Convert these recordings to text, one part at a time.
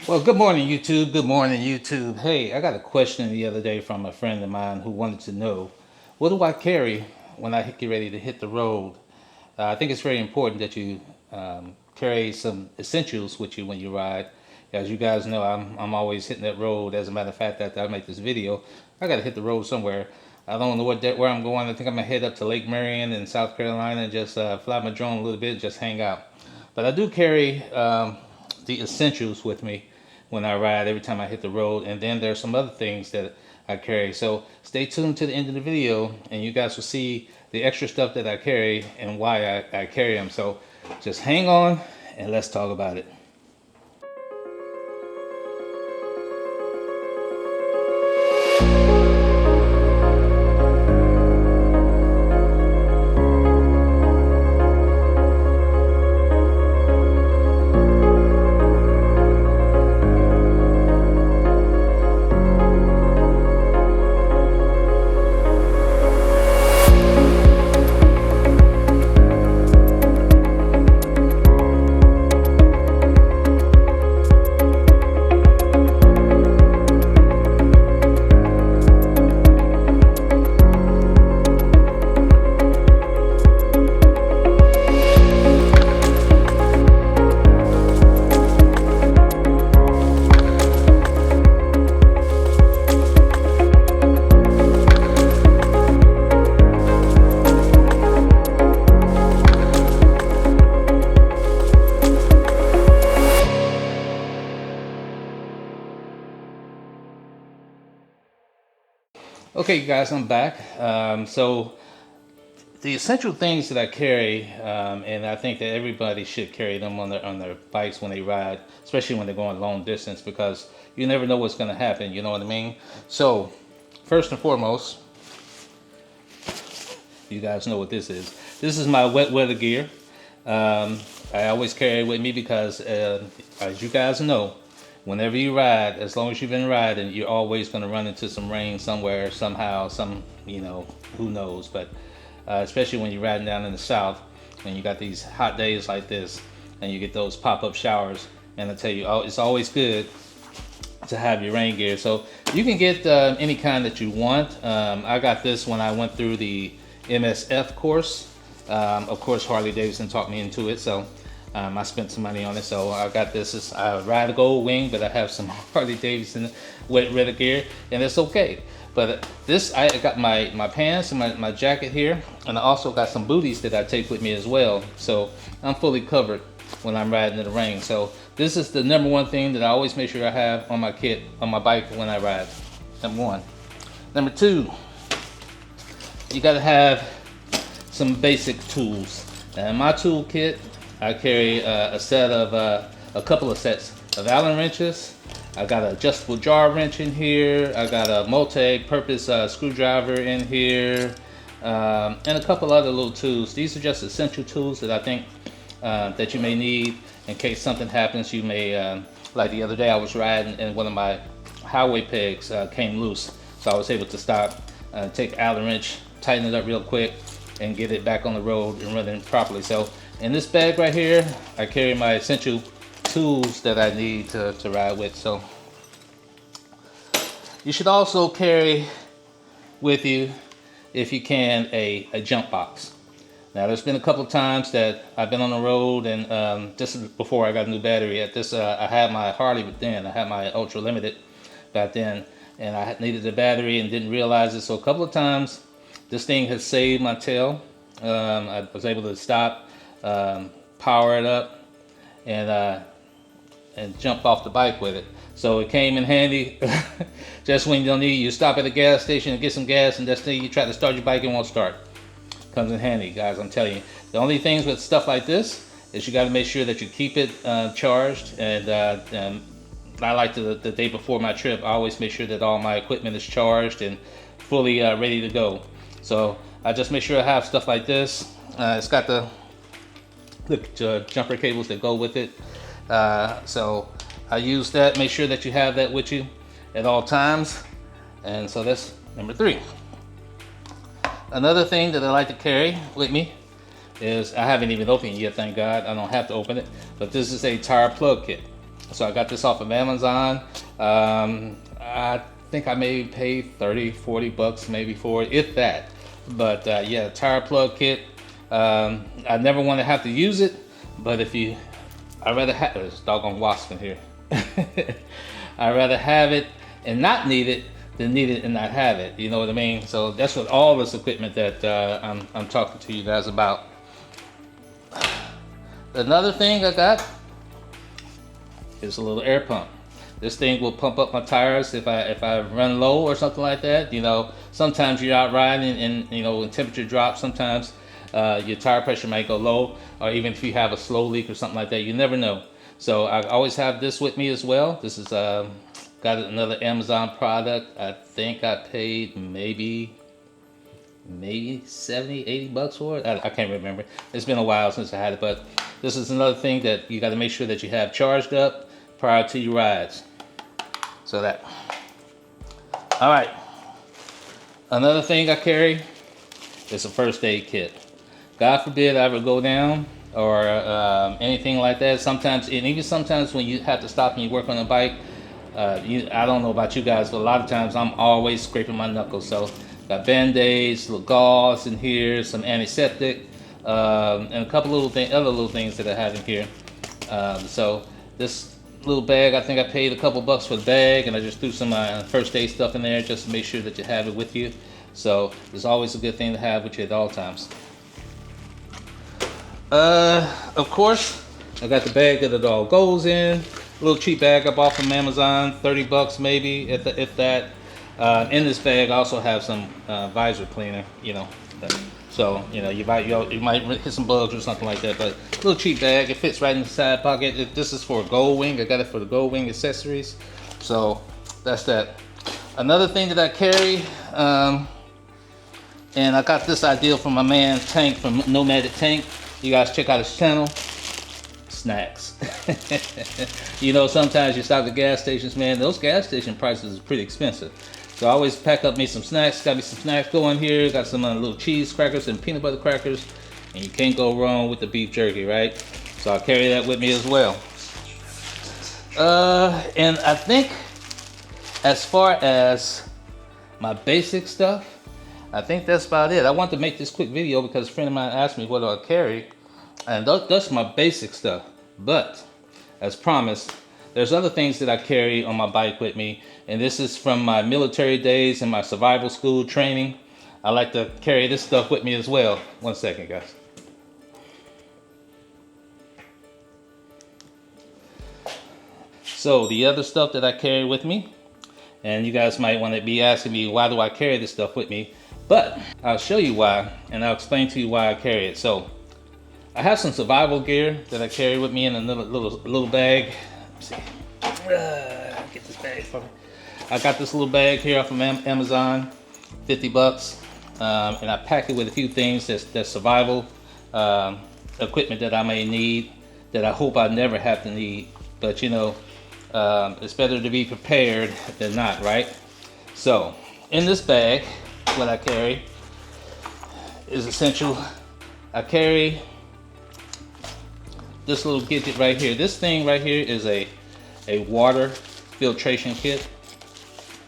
Well, good morning, YouTube. Good morning, YouTube. Hey, I got a question the other day from a friend of mine who wanted to know, what do I carry when I get ready to hit the road? I think it's very important that you carry some essentials with you when you ride. As you guys know, I'm always hitting that road. As a matter of fact, after I make this video, I got to hit the road somewhere. I don't know where I'm going. I think I'm gonna head up to Lake Marion in South Carolina and just fly my drone a little bit, just hang out. But I do carry the essentials with me when I ride every time I hit the road. And then there's some other things that I carry. So stay tuned to the end of the video and you guys will see the extra stuff that I carry and why I carry them. So just hang on and let's talk about it. Okay, you guys, I'm back. So the essential things that I carry, and I think that everybody should carry them on their bikes when they ride, especially when they're going long distance, because you never know what's going to happen. You know what I mean? So first and foremost, you guys know what this is. This is my wet weather gear. I always carry it with me because, as you guys know, whenever you ride, as long as you've been riding, you're always going to run into some rain somewhere, somehow, who knows. But especially when you're riding down in the south, and you got these hot days like this, and you get those pop-up showers. And I tell you, it's always good to have your rain gear. So you can get any kind that you want. I got this when I went through the MSF course. Of course, Harley Davidson taught me into it, so I spent some money on it. So I got this. I ride a Gold Wing, but I have some Harley Davidson wet weather gear, and it's okay. But this, I got my pants and my jacket here, and I also got some booties that I take with me as well. So I'm fully covered when I'm riding in the rain. So this is the number one thing that I always make sure I have on my kit, on my bike when I ride. Number one. Number two, you gotta have some basic tools. And in my toolkit, I carry a couple of sets of Allen wrenches. I got an adjustable jar wrench in here. I got a multi-purpose screwdriver in here, and a couple other little tools. These are just essential tools that I think that you may need in case something happens. You may, like the other day, I was riding and one of my highway pegs came loose, so I was able to stop, take Allen wrench, tighten it up real quick, and get it back on the road and running properly. So in this bag right here, I carry my essential tools that I need to ride with. So you should also carry with you, if you can, a jump box. Now there's been a couple of times that I've been on the road, and this is before I got a new battery. At this, I had my Harley then. I had my Ultra Limited back then, and I needed a battery and didn't realize it. So a couple of times, this thing has saved my tail. I was able to stop, power it up, and jump off the bike with it. So it came in handy just when you don't need it. You stop at a gas station and get some gas, and that's the thing, you try to start your bike, it won't start. Comes in handy, guys, I'm telling you. The only things with stuff like this is you got to make sure that you keep it charged. And I like the day before my trip, I always make sure that all my equipment is charged and fully ready to go. So I just make sure I have stuff like this. It's got the jumper cables that go with it. So I use that. Make sure that you have that with you at all times. And so that's number 3. Another thing that I like to carry with me is, I haven't even opened it yet, thank God. I don't have to open it. But this is a tire plug kit. So I got this off of Amazon. I think I maybe paid 30, 40 bucks maybe for it, if that. But yeah, tire plug kit. I never want to have to use it, but if you, I'd rather have, there's a doggone wasp in here. I'd rather have it and not need it than need it and not have it. You know what I mean? So that's what all this equipment that I'm talking to you guys about. Another thing I got is a little air pump. This thing will pump up my tires if I run low or something like that. You know, sometimes you're out riding and you know when temperature drops, sometimes your tire pressure might go low, or even if you have a slow leak or something like that, you never know. So I always have this with me as well. This is got another Amazon product. I think I paid maybe 70, 80 bucks for it. I can't remember. It's been a while since I had it, but this is another thing that you got to make sure that you have charged up prior to your rides. So that. All right. Another thing I carry is a first aid kit. God forbid I ever go down or anything like that. Sometimes, and even sometimes when you have to stop and you work on a bike, I don't know about you guys, but a lot of times I'm always scraping my knuckles. So got band-aids, little gauze in here, some antiseptic, and a couple other little things that I have in here. So this little bag, I think I paid a couple bucks for the bag, and I just threw some first aid stuff in there just to make sure that you have it with you. So it's always a good thing to have with you at all times. Of course, I got the bag that it all goes in. A little cheap bag I bought from Amazon, 30 bucks maybe, if that. In this bag, I also have some visor cleaner, you know. So, you know, you might hit some bugs or something like that, but a little cheap bag. It fits right in the side pocket. This is for Gold Wing. I got it for the Gold Wing accessories. So, that's that. Another thing that I carry, and I got this idea from my man Tank from Nomadic Tank. You guys check out his channel. Snacks. You know, sometimes you stop at gas stations, man. Those gas station prices are pretty expensive. So I always pack up me some snacks. Got me some snacks going here. Got some little cheese crackers and peanut butter crackers. And you can't go wrong with the beef jerky, right? So I'll carry that with me as well. And I think as far as my basic stuff, I think that's about it. I want to make this quick video because a friend of mine asked me what do I carry. And that's my basic stuff. But as promised, there's other things that I carry on my bike with me. And this is from my military days and my survival school training. I like to carry this stuff with me as well. One second, guys. So the other stuff that I carry with me, and you guys might want to be asking me, why do I carry this stuff with me? But I'll show you why, and I'll explain to you why I carry it. So I have some survival gear that I carry with me in a little bag. Let's see. Get this bag for me. I got this little bag here off of Amazon, 50 bucks. And I pack it with a few things that's survival equipment that I may need, that I hope I never have to need. But you know, it's better to be prepared than not, right? So in this bag, what I carry is essential. I carry this little gadget right here. This thing right here is a water filtration kit.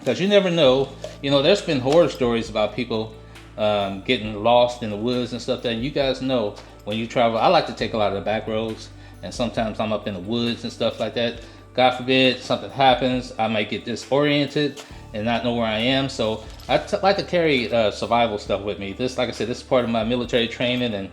Because you never know, you know, there's been horror stories about people getting lost in the woods and stuff that you guys know when you travel. I like to take a lot of the back roads, and sometimes I'm up in the woods and stuff like that. God forbid something happens, I might get disoriented and not know where I am. So I like to carry survival stuff with me. This, like I said, this is part of my military training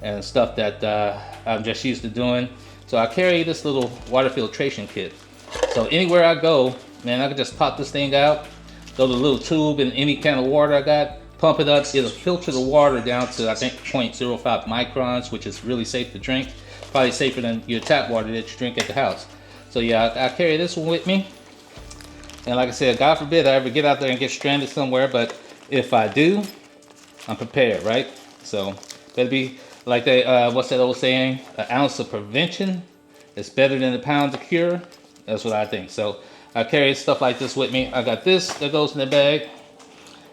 and stuff that I'm just used to doing. So I carry this little water filtration kit. So anywhere I go, man, I can just pop this thing out, throw the little tube in any kind of water I got, pump it up, it'll filter the water down to I think 0.05 microns, which is really safe to drink. Probably safer than your tap water that you drink at the house. So yeah, I carry this one with me. And like I said, God forbid I ever get out there and get stranded somewhere, but if I do, I'm prepared, right? So better be like that, what's that old saying? An ounce of prevention is better than a pound of cure. That's what I think. So I carry stuff like this with me. I got this that goes in the bag,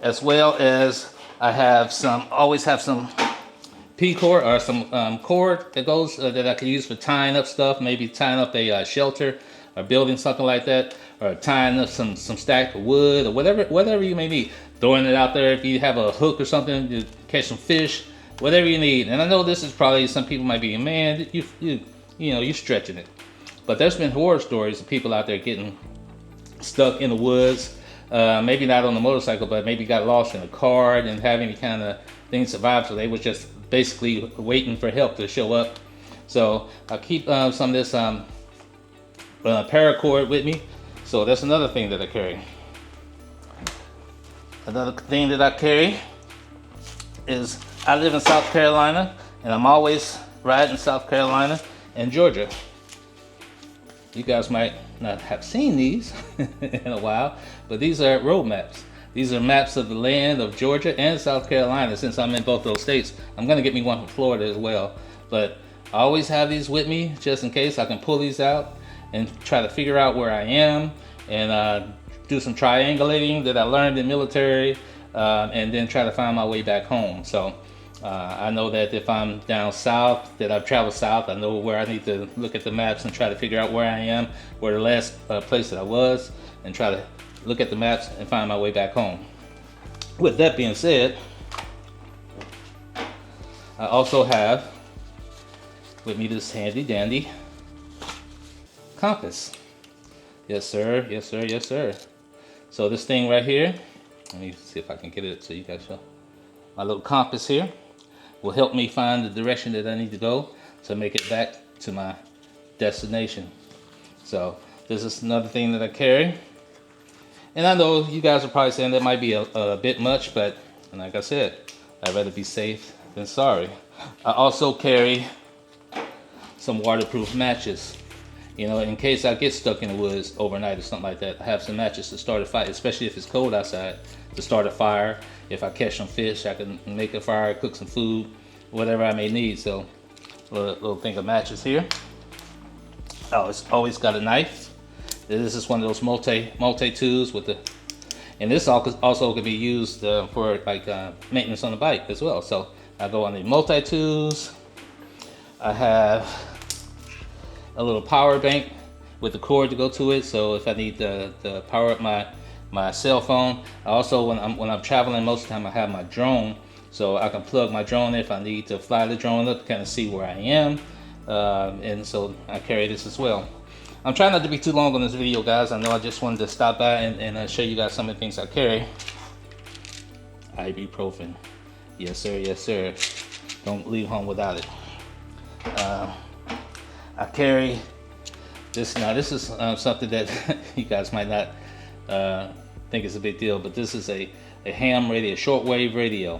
as well as I have always have some P-cord or some cord that goes that I can use for tying up stuff, maybe tying up a shelter or building something like that, or tying up some stack of wood or whatever you may need. Throwing it out there if you have a hook or something to catch some fish, whatever you need. And I know this is probably, some people might be, man, you're stretching it. But there's been horror stories of people out there getting stuck in the woods, maybe not on the motorcycle, but maybe got lost in a car, didn't have any kind of thing to survive, so they were just basically waiting for help to show up. So I keep some of this paracord with me. So that's another thing that I carry. Another thing that I carry is, I live in South Carolina, and I'm always riding South Carolina and Georgia. You guys might not have seen these in a while, but these are road maps. These are maps of the land of Georgia and South Carolina. Since I'm in both those states, I'm gonna get me one from Florida as well. But I always have these with me just in case. I can pull these out and try to figure out where I am, and do some triangulating that I learned in military, and then try to find my way back home. So I know that if I'm down south, that I've traveled south, I know where I need to look at the maps and try to figure out where I am, where the last place that I was, and try to look at the maps and find my way back home. With that being said, I also have with me this handy dandy compass. Yes sir, yes sir, yes sir. So this thing right here, let me see if I can get it so you guys show. My little compass here will help me find the direction that I need to go to make it back to my destination. So this is another thing that I carry. And I know you guys are probably saying that might be a bit much, but like I said, I'd rather be safe than sorry. I also carry some waterproof matches. You know, in case I get stuck in the woods overnight or something like that, I have some matches to start a fire, especially if it's cold outside, to start a fire. If I catch some fish, I can make a fire, cook some food, whatever I may need. So, little thing of matches here. Oh, it's always got a knife. This is one of those multi tools with the, and this also could be used for like maintenance on the bike as well. So I go on the multi tools. I have a little power bank with the cord to go to it. So if I need to power up my cell phone. I also, when I'm traveling, most of the time I have my drone, so I can plug my drone if I need to fly the drone up to kind of see where I am. And so I carry this as well. I'm trying not to be too long on this video, guys. I know I just wanted to stop by and show you guys some of the things I carry. Ibuprofen. Yes sir, yes sir. Don't leave home without it. I carry this. Now this is something that you guys might not think it's a big deal, but this is a ham radio, shortwave radio.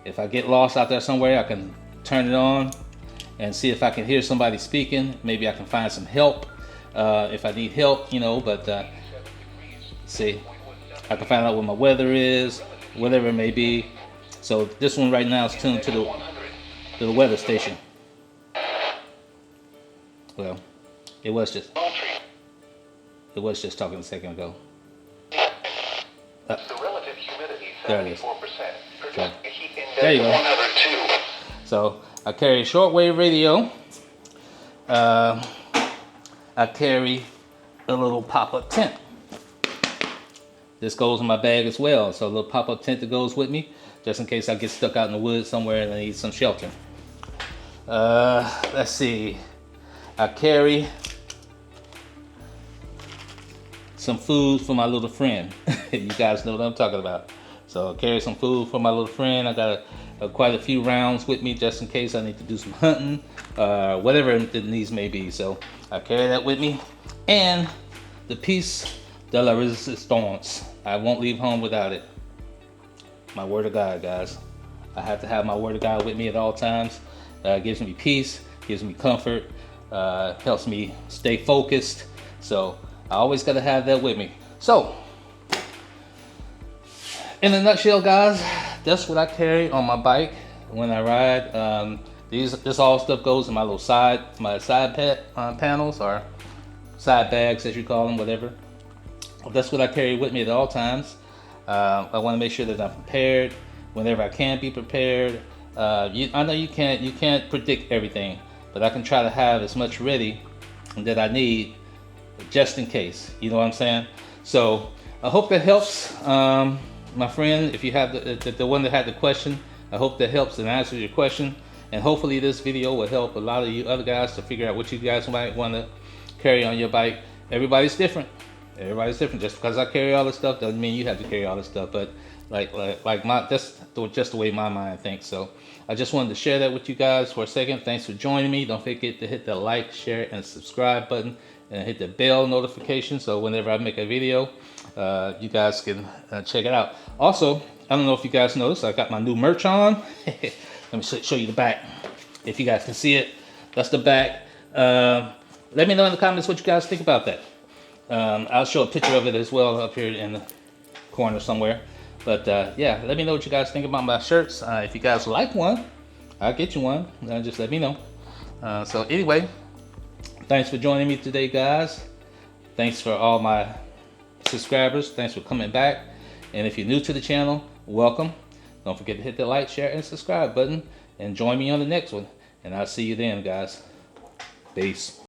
If I get lost out there somewhere, I can turn it on and see if I can hear somebody speaking. Maybe I can find some help if I need help, you know. But see, I can find out what my weather is, whatever it may be. So this one right now is tuned to the weather station. Well, it was just talking a second ago. The relative humidity is 74%. Okay. There you go. So I carry a shortwave radio. I carry a little pop-up tent. This goes in my bag as well. So a little pop-up tent that goes with me, just in case I get stuck out in the woods somewhere and I need some shelter. Let's see. I carry some food for my little friend. You guys know what I'm talking about. So I carry some food for my little friend. I got quite a few rounds with me just in case I need to do some hunting, whatever the needs may be. So I carry that with me. And the piece de la resistance. I won't leave home without it. My word of God, guys. I have to have my word of God with me at all times. It gives me peace, gives me comfort, helps me stay focused. So I always got to have that with me. So, in a nutshell, guys, that's what I carry on my bike when I ride. This all stuff goes in my little side panels, or side bags as you call them, whatever. That's what I carry with me at all times. I want to make sure that I'm prepared whenever I can be prepared. I know you can't predict everything, but I can try to have as much ready that I need just in case. You know what I'm saying? So I hope that helps, my friend. If you have the one that had the question, I hope that helps and answers your question. And hopefully this video will help a lot of you other guys to figure out what you guys might want to carry on your bike. Everybody's different. Everybody's different. Just because I carry all this stuff doesn't mean you have to carry all this stuff. But that's just the way my mind thinks. So I just wanted to share that with you guys for a second. Thanks for joining me. Don't forget to hit the like, share, and subscribe button, and hit the bell notification so whenever I make a video, you guys can check it out. Also, I don't know if you guys noticed, I got my new merch on. Let me show you the back. If you guys can see it, that's the back. Let me know in the comments what you guys think about that. I'll show a picture of it as well up here in the corner somewhere. But yeah, let me know what you guys think about my shirts. If you guys like one, I'll get you one. Just let me know. So anyway, thanks for joining me today, guys. Thanks for all my subscribers. Thanks for coming back. And if you're new to the channel, welcome. Don't forget to hit the like, share, and subscribe button. And join me on the next one. And I'll see you then, guys. Peace.